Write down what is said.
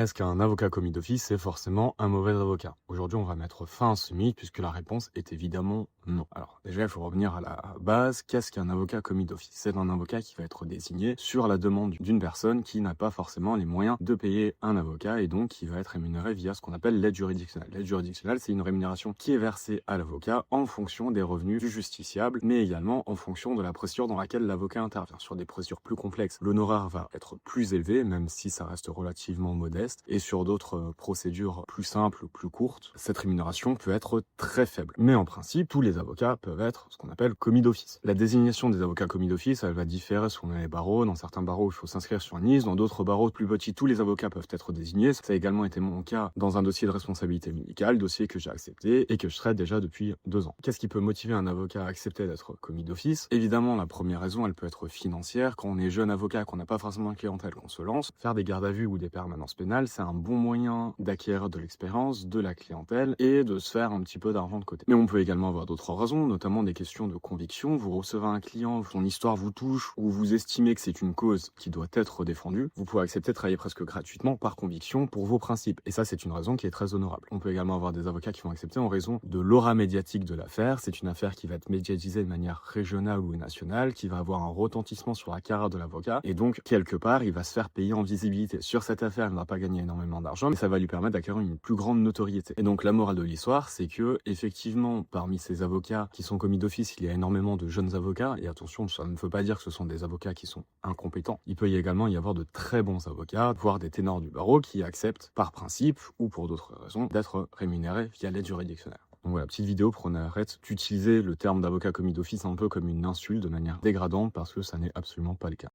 Est-ce qu'un avocat commis d'office est forcément un mauvais avocat? Aujourd'hui, on va mettre fin à ce mythe puisque la réponse est évidemment non. Alors déjà, il faut revenir à la base. Qu'est-ce qu'un avocat commis d'office? C'est un avocat qui va être désigné sur la demande d'une personne qui n'a pas forcément les moyens de payer un avocat et donc qui va être rémunéré via ce qu'on appelle l'aide juridictionnelle. L'aide juridictionnelle, c'est une rémunération qui est versée à l'avocat en fonction des revenus du justiciable, mais également en fonction de la procédure dans laquelle l'avocat intervient. Sur des procédures plus complexes, l'honoraire va être plus élevé, même si ça reste relativement modeste, et sur d'autres procédures plus simples, plus courtes, cette rémunération peut être très faible. Mais en principe, tous les avocats peuvent être ce qu'on appelle commis d'office. La désignation des avocats commis d'office, elle va différer selon les barreaux. Dans certains barreaux, il faut s'inscrire sur une liste. Dans d'autres barreaux plus petits, tous les avocats peuvent être désignés. Ça a également été mon cas dans un dossier de responsabilité médicale, dossier que j'ai accepté et que je traite déjà depuis 2 ans. Qu'est-ce qui peut motiver un avocat à accepter d'être commis d'office? Évidemment, la première raison, elle peut être financière. Quand on est jeune avocat, qu'on n'a pas forcément de clientèle, qu'on se lance, faire des gardes à vue ou des permanences pénales, c'est un bon moyen d'acquérir de l'expérience, de la clientèle et de se faire un petit peu d'argent de côté. Mais on peut également avoir d'autres raisons, notamment des questions de conviction. Vous recevez un client, son histoire vous touche ou vous estimez que c'est une cause qui doit être défendue, vous pouvez accepter de travailler presque gratuitement par conviction pour vos principes. Et ça, c'est une raison qui est très honorable. On peut également avoir des avocats qui vont accepter en raison de l'aura médiatique de l'affaire. C'est une affaire qui va être médiatisée de manière régionale ou nationale, qui va avoir un retentissement sur la carrière de l'avocat. Et donc, quelque part, il va se faire payer en visibilité. Sur cette affaire, il ne va pas gagner énormément d'argent, mais ça va lui permettre d'acquérir une plus grande notoriété. Et donc, la morale de l'histoire, c'est que, effectivement, parmi ces avocats qui sont commis d'office, il y a énormément de jeunes avocats. Et attention, ça ne veut pas dire que ce sont des avocats qui sont incompétents. Il peut également y avoir de très bons avocats, voire des ténors du barreau qui acceptent, par principe ou pour d'autres raisons, d'être rémunérés via l'aide juridictionnelle. Donc voilà, petite vidéo pour qu'on arrête d'utiliser le terme d'avocat commis d'office un peu comme une insulte de manière dégradante parce que ça n'est absolument pas le cas.